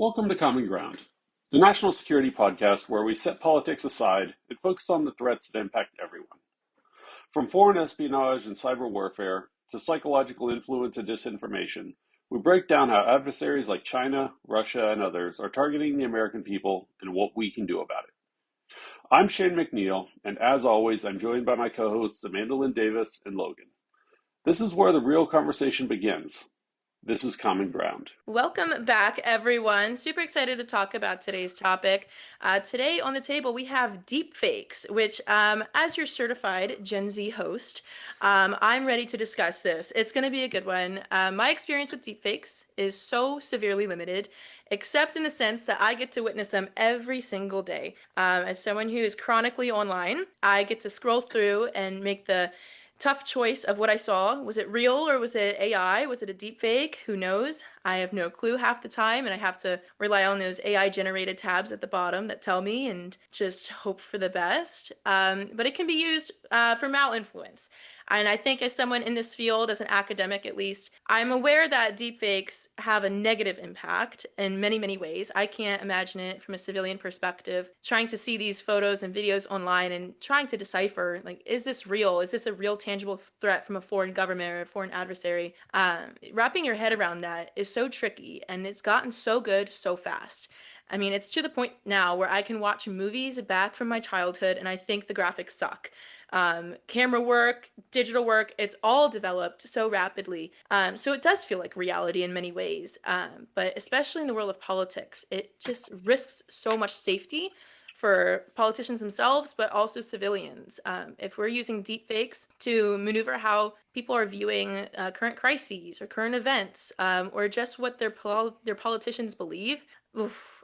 Welcome to Common Ground, the national security podcast where we set politics aside and focus on the threats that impact everyone. From foreign espionage and cyber warfare to psychological influence and disinformation, we break down how adversaries like China, Russia, and others are targeting the American people and what we can do about it. I'm Shane McNeil, and as always, I'm joined by my co-hosts Amandalynne Davis and Logan. This is where the real conversation begins. This is Common Ground. Welcome back, everyone. Super excited to talk about today's topic. Today on the table, we have deepfakes, which, as your certified Gen Z host, I'm ready to discuss this. It's going to be a good one. My experience with deepfakes is so severely limited, except in the sense that I get to witness them every single day. As someone who is chronically online, I get to scroll through and make the tough choice of what I saw. Was it real or was it AI? Was it a deep fake? Who knows? I have no clue half the time, and I have to rely on those AI generated tabs at the bottom that tell me and just hope for the best. But it can be used for malinfluence. And I think as someone in this field, as an academic at least, I'm aware that deepfakes have a negative impact in many, many ways. I can't imagine it from a civilian perspective, trying to see these photos and videos online and trying to decipher, like, is this real? Is this a real tangible threat from a foreign government or a foreign adversary? Wrapping your head around that is so tricky, and it's gotten so good so fast. I mean, it's to the point now where I can watch movies back from my childhood and I think the graphics suck. Camera work, digital work, it's all developed so rapidly. So it does feel like reality in many ways. But especially in the world of politics, it just risks so much safety for politicians themselves, but also civilians. If we're using deepfakes to maneuver how people are viewing current crises or current events, or just what their politicians believe, oof,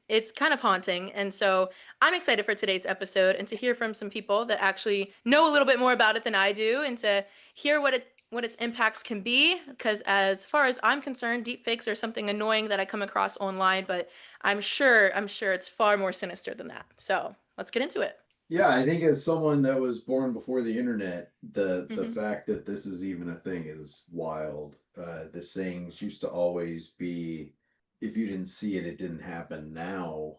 it's kind of haunting. And so I'm excited for today's episode and to hear from some people that actually know a little bit more about it than I do, and to hear what its impacts can be. Because as far as I'm concerned, deepfakes are something annoying that I come across online, but I'm sure it's far more sinister than that. So let's get into it. Yeah, I think as someone that was born before the internet, the Hmm. fact that this is even a thing is wild. The sayings used to always be, if you didn't see it, it didn't happen. Now,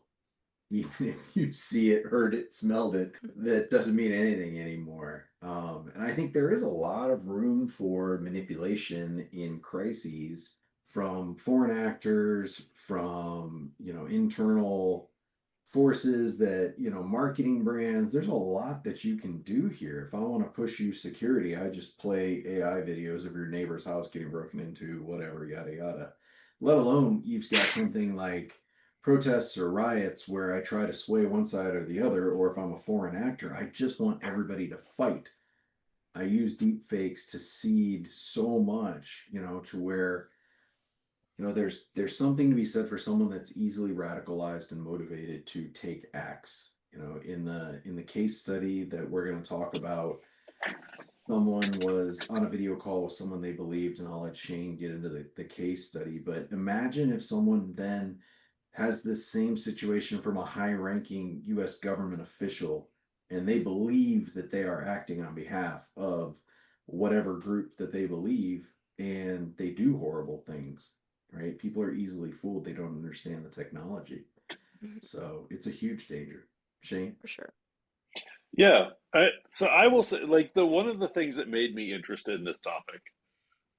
even if you see it, heard it, smelled it, that doesn't mean anything anymore. And I think there is a lot of room for manipulation in crises from foreign actors, from internal forces, that marketing brands. There's a lot that you can do here. If I want to push you security, I just play AI videos of your neighbor's house getting broken into, whatever, yada yada. Let alone you've got something like protests or riots where I try to sway one side or the other, or if I'm a foreign actor, I just want everybody to fight. I use deep fakes to seed so much, to where there's something to be said for someone that's easily radicalized and motivated to take acts. In the case study that we're going to talk about, someone was on a video call with someone they believed, and I'll let Shane get into the case study. But imagine if someone then has this same situation from a high ranking US government official, and they believe that they are acting on behalf of whatever group that they believe, and they do horrible things, right? People are easily fooled. They don't understand the technology. So it's a huge danger. Shane? For sure. Yeah, so I will say, like, the one of the things that made me interested in this topic,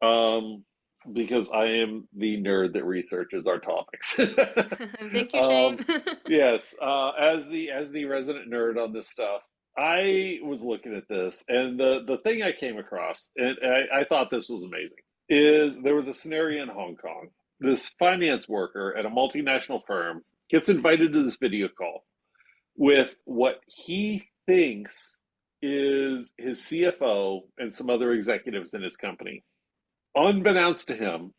um, because I am the nerd that researches our topics. Thank you, Shane. um, yes, as the resident nerd on this stuff, I was looking at this, and the thing I came across, and I thought this was amazing, is there was a scenario in Hong Kong. This finance worker at a multinational firm gets invited to this video call with what he thinks is his CFO and some other executives in his company. Unbeknownst to him,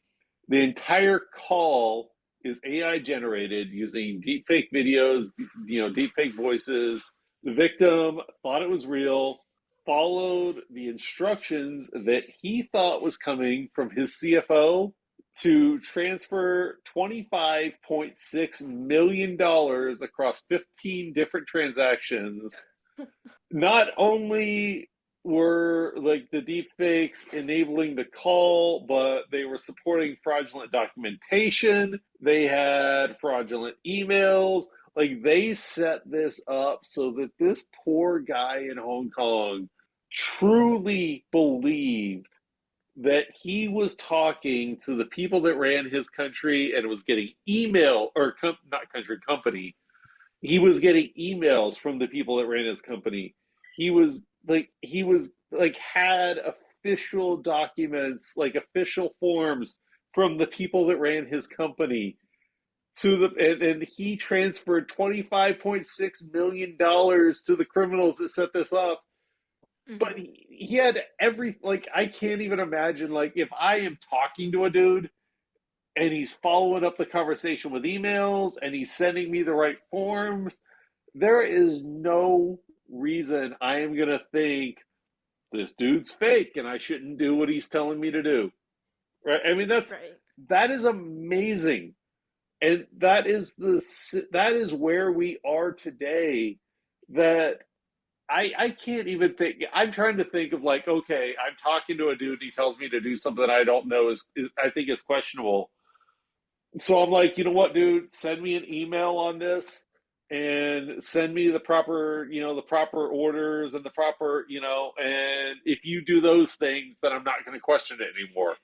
the entire call is AI generated using deepfake videos, deepfake voices. The victim thought it was real, followed the instructions that he thought was coming from his CFO to transfer $25.6 million across 15 different transactions. Not only were like the deep fakes enabling the call, but they were supporting fraudulent documentation. They had fraudulent emails. Like they set this up so that this poor guy in Hong Kong truly believed that he was talking to the people that ran his country and was getting email or not country company. He was getting emails from the people that ran his company. He was like had official documents, like official forms from the people that ran his company to the and he transferred $25.6 million to the criminals that set this up. But Hmm. he had every like I can't even imagine like if I am talking to a dude and he's following up the conversation with emails and he's sending me the right forms, there is no reason I am going to think this dude's fake and I shouldn't do what he's telling me to do. Right? I mean Right. that is amazing. And that is where we are today. That I can't even think. I'm trying to think of like, okay, I'm talking to a dude and he tells me to do something I don't know is I think is questionable. So I'm like, you know what, dude, send me an email on this and send me the proper, the proper orders and the proper, and if you do those things, then I'm not going to question it anymore.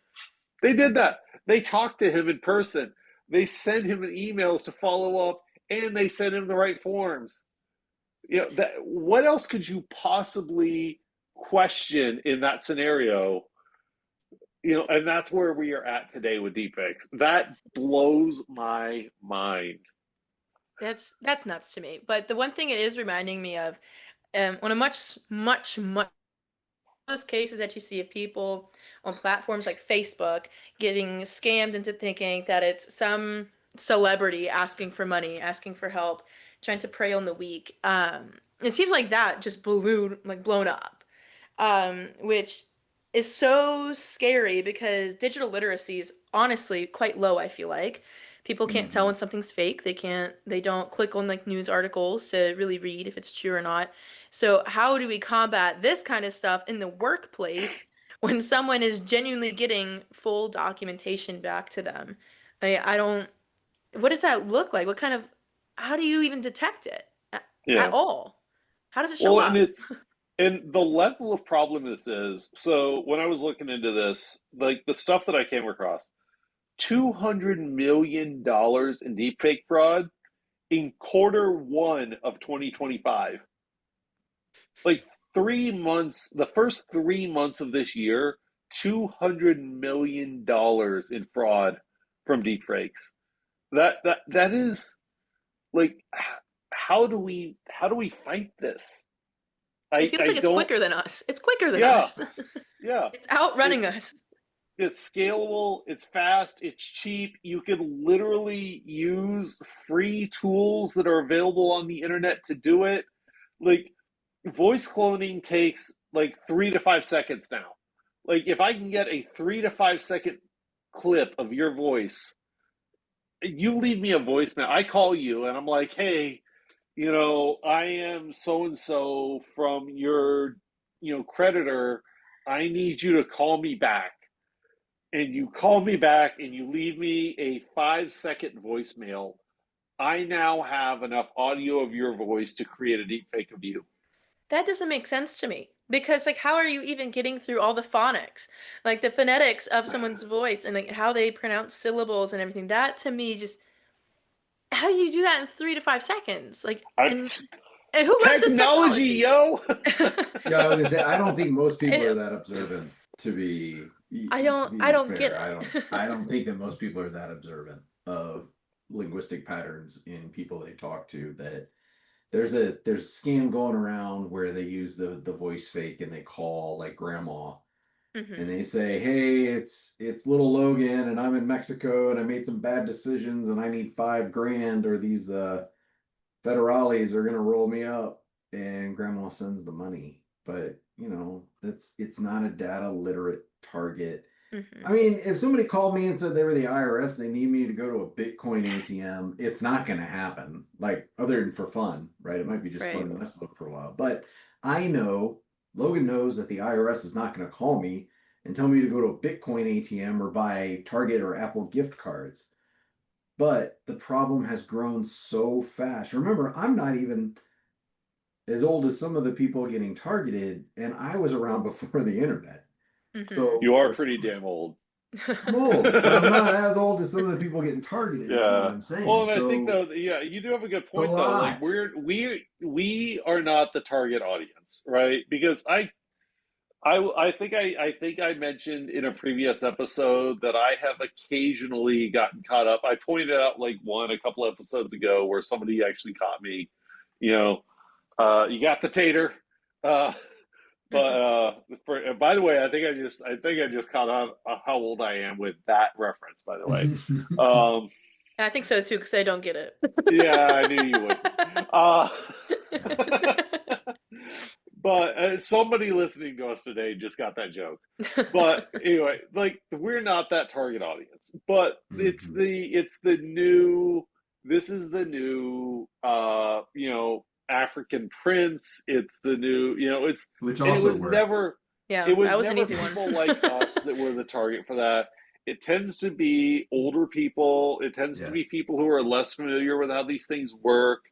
They did Hmm. that. They talked to him in person. They sent him emails to follow up and they sent him the right forms. What else could you possibly question in that scenario? And that's where we are at today with deepfakes. That blows my mind. That's nuts to me. But the one thing it is reminding me of, on a much those cases that you see of people on platforms like Facebook getting scammed into thinking that it's some celebrity asking for money, asking for help, trying to prey on the weak. It seems like that just blown up, which is so scary because digital literacy is honestly quite low, I feel like. People can't tell Mm-hmm. when something's fake. They don't click on like news articles to really read if it's true or not. So how do we combat this kind of stuff in the workplace when someone is genuinely getting full documentation back to them? I don't, what does that look like? How do you even detect it at Yeah. all? How does it show Well, and up? the level of problem this is. So when I was looking into this, like the stuff that I came across, $200 million in deepfake fraud in quarter 1 of 2025. Like 3 months, the first 3 months of this year, $200 million in fraud from deepfakes. That is like, how do we fight this? It I feels I like it's don't. quicker than us. It's quicker than Yeah, us. yeah. It's outrunning It's us. it's scalable, it's fast, it's cheap. You can literally use free tools that are available on the internet to do it. Like voice cloning takes like 3 to 5 seconds now. Like if I can get a 3 to 5 second clip of your voice, you leave me a voicemail. I call you and I'm like, hey, I am so and so from your, creditor. I need you to call me back. And you call me back and you leave me a 5 second voicemail. I now have enough audio of your voice to create a deep fake of you. That doesn't make sense to me because like how are you even getting through all the phonics? Like the phonetics of someone's voice and like how they pronounce syllables and everything. That to me just how do you do that in 3 to 5 seconds? Like I, and who runs this technology, technology? yo. Yeah, I was gonna say I don't think most people are I, that observant to I be don't get fair. I it. don't think that most people are that observant of linguistic patterns in people they talk to that there's a scam going around where they use the voice fake and they call like grandma and Hmm. they say, "Hey, it's little Logan and I'm in Mexico and I made some bad decisions and I need 5 grand or these federales are gonna roll me up," and grandma sends the money. But it's not a data literate target. I Hmm. mean, if somebody called me and said they were the IRS and they need me to go to a Bitcoin ATM, it's not going to happen. Like, other than for fun, right? It might be just fun Right. to mess with them for a while. But I know Logan knows that the IRS is not going to call me and tell me to go to a Bitcoin ATM or buy Target or Apple gift cards. But the problem has grown so fast. Remember, I'm not even as old as some of the people getting targeted, and I was around before the internet. Mm-hmm. So You are for pretty damn old. I'm old, but I'm not as old as some of the people getting targeted, is what Yeah. I'm Well, saying. and I think So though, yeah, you do have a good it's a point though. Like lot. we are not the target audience, right? Because I think I mentioned in a previous episode that I have occasionally gotten caught up. I pointed out like one a couple episodes ago where somebody actually caught me. You know, you got the tater. Uh, but by the way, I think I just caught on how old I am with that reference. By the way, um, I think so too, because I don't get it. yeah, I knew you would. Uh, but somebody listening to us today just got that joke. But anyway, like we're not that target audience, but Mhm. it's the new. This is the new, African prince. It's the new, Which and also worked. it Yeah, was that was an never easy one. people like us that were the target for that. It tends to be older people. It tends to be Yes. people who are less familiar with how these things work.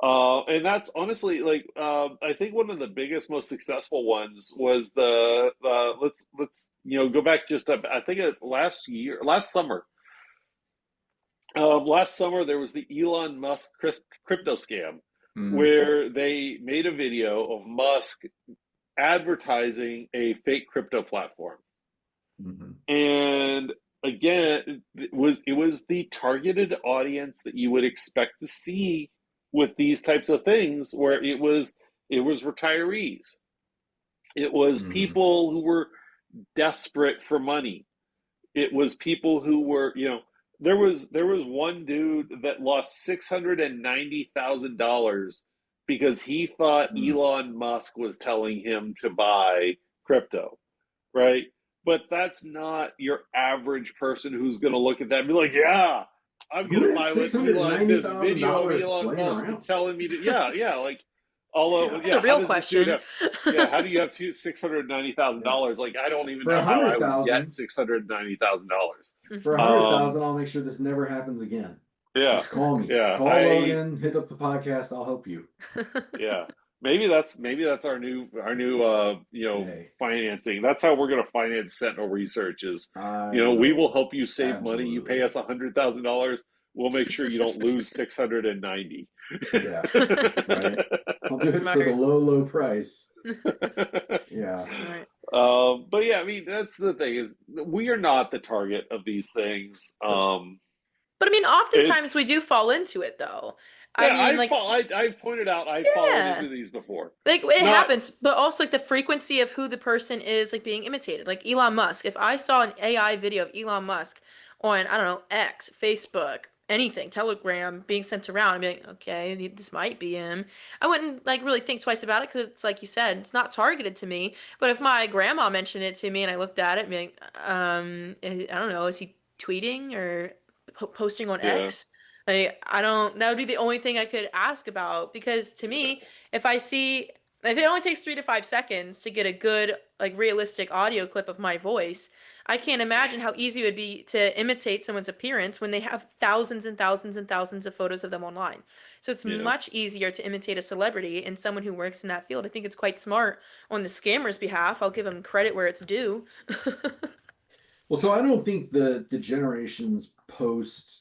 And that's honestly like I think one of the biggest, most successful ones was the let's go back just I think last summer. Last summer there was the Elon Musk crypto scam, Mm. where they made a video of Musk advertising a fake crypto platform, Hmm. and again it was the targeted audience that you would expect to see with these types of things, where it was retirees, it was Hmm. people who were desperate for money, it was people who were, there was one dude that lost $690,000 because he thought Mm. Elon Musk was telling him to buy crypto, right? But that's not your average person who's going to look at that and be like, "Yeah, I'm going Who to has buy six what hundred and Elon ninety this thousand video of dollars Elon laying Musk around? telling me to, yeah, yeah, like, although, Yeah. That's a yeah, how real does this dude question. have, yeah, how do you have six hundred ninety thousand Yeah. dollars? Like, I don't even For know a how I hundred would get thousand, $690,000. for a Mhm. hundred Um, thousand, I'll make sure this never happens again. yeah, Just call me. yeah, Call Logan. Hit up the podcast. I'll help you. yeah. Maybe that's our new Hey, financing. That's how we're going to finance Sentinel Research. Is, I we will will help you save money. You pay absolutely. us $100,000. We'll make sure you don't lose 690. Yeah. Right. I'll do it for the Smart. low, low price. Yeah. Smart. But yeah, I mean that's the thing, is we are not the target of these things. Correct. But I mean, oftentimes we It's do fall into it though. I Yeah, mean, like, I've pointed out I've fallen yeah. into these before. Like it Not happens, but also like the frequency of who the person is like being imitated. Like Elon Musk. If I saw an AI video of Elon Musk on, I don't know, X, Facebook, anything, Telegram being sent around, I'd be like, okay, this might be him. I wouldn't like really think twice about it because it's like you said, it's not targeted to me. But if my grandma mentioned it to me and I looked at it, I'd be like, I don't know, is he tweeting or posting on Yeah, X? Like, I don't, that would be the only thing I could ask about because to me, if I see, if it only takes 3 to 5 seconds to get a good, like realistic audio clip of my voice, I can't imagine how easy it would be to imitate someone's appearance when they have thousands and thousands and thousands of photos of them online. So it's yeah, much easier to imitate a celebrity and someone who works in that field. I think it's quite smart on the scammer's behalf. I'll give them credit where it's due. Well, so I don't think the generations post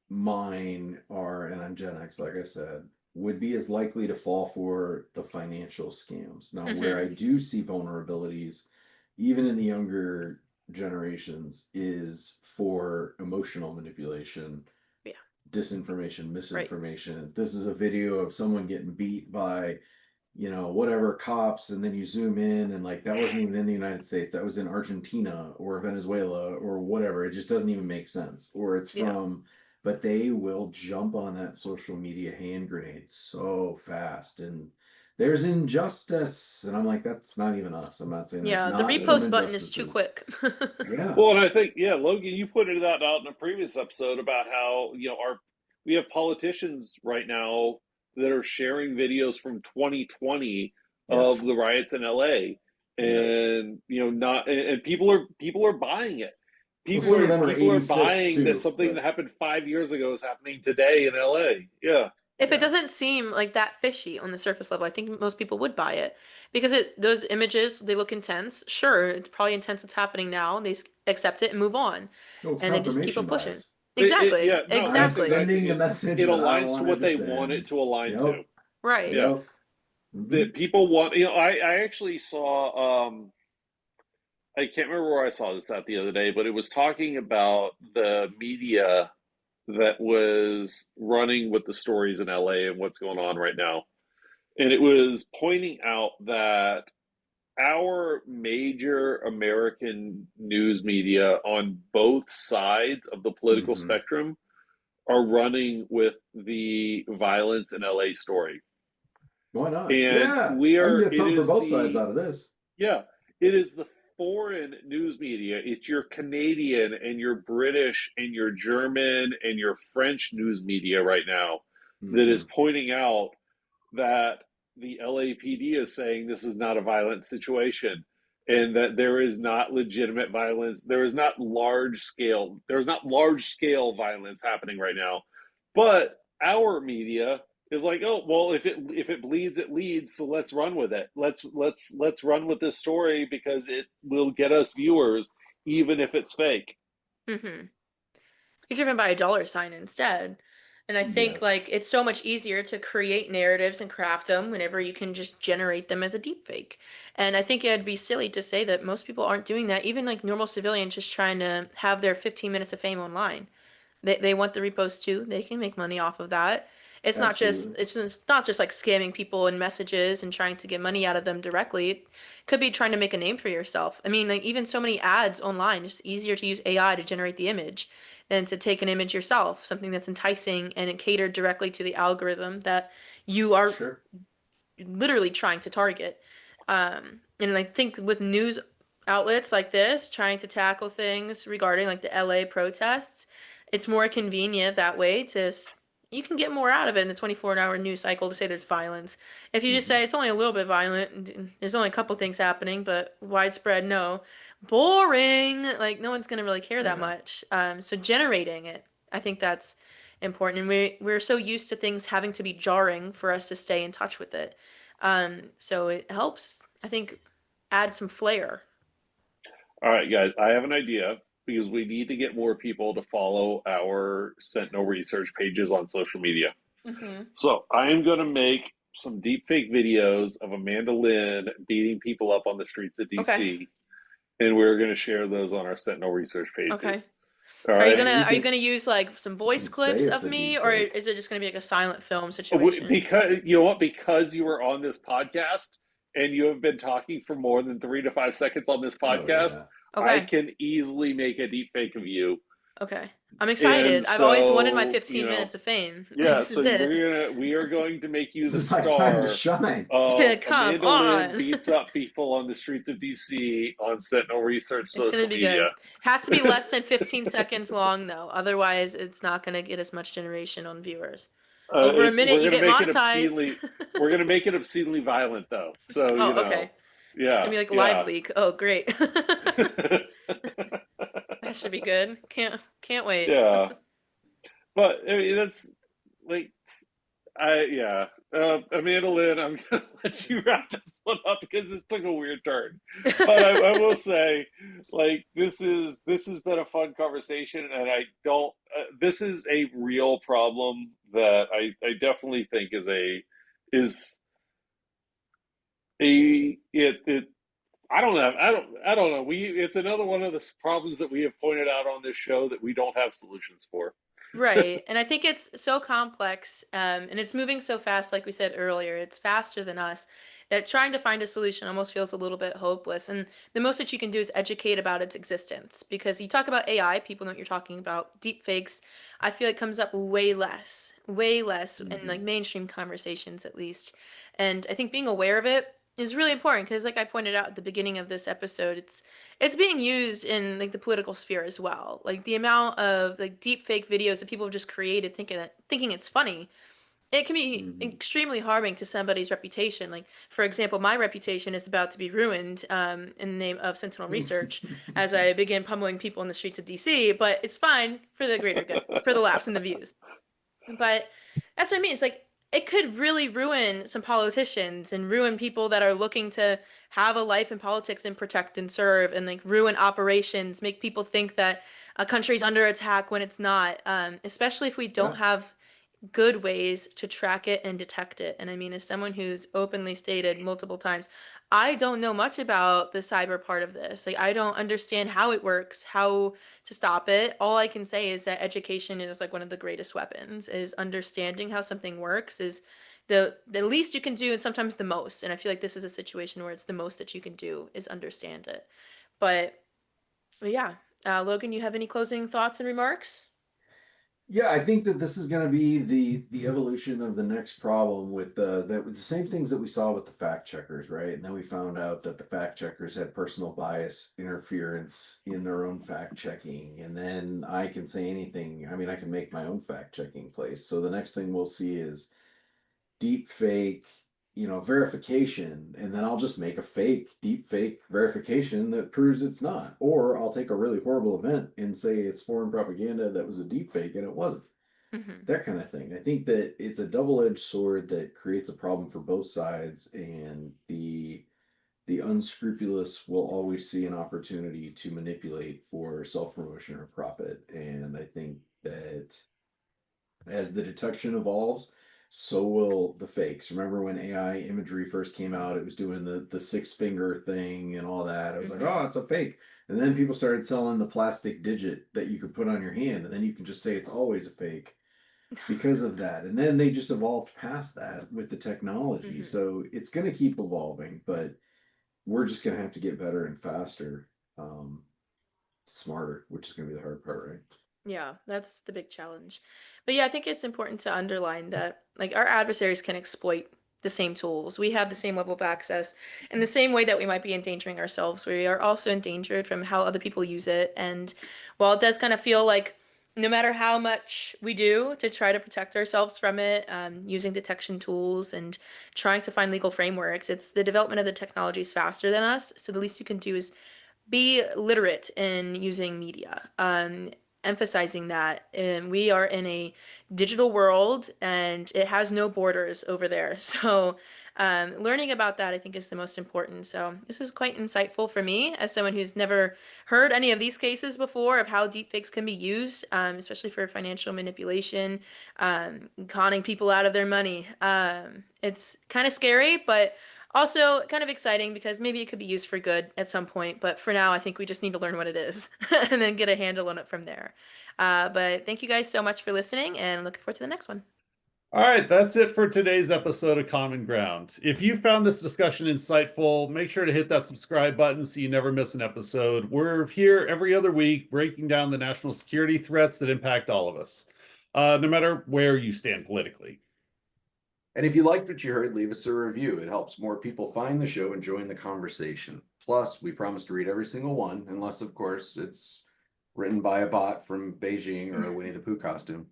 mine are, and I'm Gen X, like I said, would be as likely to fall for the financial scams. Now, where Hmm. I do see vulnerabilities, even in the younger generations, is for emotional manipulation, Yeah, disinformation, right. misinformation. This is a video of someone getting beat by, whatever cops, and then you zoom in and like that wasn't even in the United States. That was in Argentina or Venezuela or whatever. It just doesn't even make sense. Or it's Yeah. from, but they will jump on that social media hand grenade so fast. And there's injustice. And I'm like, that's not even us. I'm not saying there's Yeah, the not some repost button is too injustices. quick. Yeah. well, and I think, yeah, Logan, you pointed that out in a previous episode about how our we have politicians right now that are sharing videos from 2020 Yeah. of the riots in LA. Yeah. And not and people are buying it. Well, People some of are them are people are 86 buying that too, something that but happened 5 years ago is happening today in LA. Yeah. If it yeah. doesn't seem like that fishy on the surface level, I think most people would buy it because those images, they look intense. Sure, it's probably intense what's happening now. They accept it and move on, No, it's and they just keep confirmation on pushing. bias. Exactly, Yeah, no, I I'm think exactly. sending the message it that I aligns to wanted what to they want it send. to align to. Yep. Right. Yeah, Yep. Hmm. that people want. I actually saw. I can't remember where I saw this at the other day, but it was talking about the media that was running with the stories in LA and what's going on right now, and it was pointing out that our major American news media on both sides of the political Hmm. spectrum are running with the violence in LA story. Why not? And Yeah. I can get it something for is both sides the, out of this. yeah, it is the foreign news media. It's your Canadian and your British and your German and your French news media right now that is Hmm. pointing out that the LAPD is saying this is not a violent situation and that there is not legitimate violence. There's not large scale violence happening right now. But our media is like, oh well, if it bleeds, it leads. So let's run with it. Let's run with this story because it will get us viewers, even if it's fake. Mm-hmm. You're driven by a dollar sign instead. And I think like Yes. it's so much easier to create narratives and craft them whenever you can just generate them as a deepfake. And I think it'd be silly to say that most people aren't doing that. Even like normal civilians just trying to have their 15 minutes of fame online. They want the repost too. They can make money off of that. Absolutely. It's not just like scamming people in messages and trying to get money out of them directly. It could be trying to make a name for yourself. I mean, like even so many ads online, it's easier to use AI to generate the image than to take an image yourself, something that's enticing and it catered directly to the algorithm that you are Sure. literally trying to target. And I think with news outlets like this trying to tackle things regarding like the LA protests, it's more convenient that way you can get more out of it in the 24-hour news cycle to say there's violence. If you just Hmm. say it's only a little bit violent, and there's only a couple things happening, but widespread, no. Boring. Like no one's gonna really care that Yeah. much. So generating it, I think that's important. And we're so used to things having to be jarring for us to stay in touch with it. So it helps, I think, add some flair. All right, guys, I have an idea because we need to get more people to follow our Sentinel research pages on social media. Mm-hmm. So I am going to make some deepfake videos of Amandalynne beating people up on the streets of Okay. DC, and we're going to share those on our Sentinel research Okay. pages. All right. Are you gonna use like some We voice can say clips it's of a me, or deep is it just gonna be like a silent film W- situation? Because you know what? Because you were on this podcast and you have been talking for more than 3 to 5 seconds on this Oh podcast, yeah. I Okay. can easily make a deepfake of you. Okay. I'm And excited. I've always wanted my so, 15 minutes of fame. yeah, This so is it. we are going to make you This the is my time to star shine. of Come Amanda Lynn on. beats up people on the streets of DC on Sentinel Research It's gonna social be media. good. Has to be less than 15 seconds long though. Otherwise, it's not gonna get as much generation on viewers. Over a It's minute, we're you gonna get make it monetized. obscenely we're gonna make it obscenely violent though. So Oh, okay. It's gonna yeah, be like live yeah. leak. Oh, great. That should be good. Can't wait. Yeah, but I mean that's like I yeah. Amanda Lynn, I'm gonna let you wrap this one up because this took a weird turn. But I will say, like this has been a fun conversation, and I don't. This is a real problem that I definitely think is it. I don't know. It's another one of the problems that we have pointed out on this show that we don't have solutions for. Right. And I think it's so complex, and it's moving so fast, like we said earlier. It's faster than us, that trying to find a solution almost feels a little bit hopeless. And the most that you can do is educate about its existence. Because you talk about AI, people know what you're talking about. Deep fakes, I feel it comes up way less in like Hmm. mainstream conversations at least. And I think being aware of it is really important because like I pointed out at the beginning of this episode, it's being used in like the political sphere as well. Like the amount of like deep fake videos that people have just created thinking it's funny It can be Mhm. extremely harming to somebody's reputation. Like, for example, my reputation is about to be ruined in the name of Sentinel Research as I begin pummeling people in the streets of DC, but it's fine for the greater good, for the laughs and the views. But that's what I mean. It's like it could really ruin some politicians and ruin people that are looking to have a life in politics and protect and serve and like ruin operations, make people think that a country's under attack when it's not. Especially if we don't Yeah. have good ways to track it and detect it. And I mean, as someone who's openly stated multiple times, I don't know much about the cyber part of this. Like, I don't understand how it works, how to stop it. All I can say is that education is like one of the greatest weapons, is understanding how something works is the least you can do and sometimes the most. And I feel like this is a situation where it's the most that you can do is understand it. But, but yeah, Logan, you have any closing thoughts and remarks? Yeah, I think that this is going to be the evolution of the next problem with the same things that we saw with the fact checkers, right? And then we found out that the fact checkers had personal bias interference in their own fact checking, and then I can say anything. I mean, I can make my own fact checking place. So the next thing we'll see is deep fake, verification, and then I'll just make a fake deep fake verification that proves it's not. Or I'll take a really horrible event and say it's foreign propaganda that was a deep fake and it wasn't. Hmm. That kind of thing. I think that it's a double-edged sword that creates a problem for both sides, and the unscrupulous will always see an opportunity to manipulate for self-promotion or profit. And I think that as the detection evolves, so will the fakes. Remember when AI imagery first came out, it was doing the six finger thing and all that. It was like, Hmm. oh, it's a fake. And then people started selling the plastic digit that you could put on your hand, and then you can just say it's always a fake because of that. And then they just evolved past that with the technology. Hmm. So it's going to keep evolving, but we're just going to have to get better and faster, um, smarter, which is going to be the hard part, right? Yeah, that's the big challenge. But yeah, I think it's important to underline that like our adversaries can exploit the same tools. We have the same level of access. In the same way that we might be endangering ourselves, we are also endangered from how other people use it. And while it does kind of feel like no matter how much we do to try to protect ourselves from it, using detection tools and trying to find legal frameworks, it's the development of the technology is faster than us. So the least you can do is be literate in using media. Emphasizing that, and we are in a digital world, and it has no borders over there. So, learning about that, I think, is the most important. So, this was quite insightful for me as someone who's never heard any of these cases before of how deepfakes can be used, especially for financial manipulation, conning people out of their money. It's kind of scary, but also kind of exciting because maybe it could be used for good at some point, but for now, I think we just need to learn what it is and then get a handle on it from there. But thank you guys so much for listening and looking forward to the next one. All right, that's it for today's episode of Common Ground. If you found this discussion insightful, make sure to hit that subscribe button so you never miss an episode. We're here every other week breaking down the national security threats that impact all of us, no matter where you stand politically. And if you liked what you heard, leave us a review. It helps more people find the show and join the conversation. Plus, we promise to read every single one, unless, of course, it's written by a bot from Beijing or a Winnie the Pooh costume.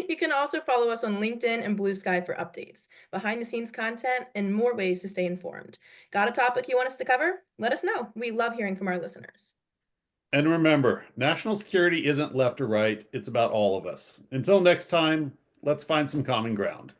You can also follow us on LinkedIn and Blue Sky for updates, behind the scenes content, and more ways to stay informed. Got a topic you want us to cover? Let us know. We love hearing from our listeners. And remember, national security isn't left or right, it's about all of us. Until next time, let's find some common ground.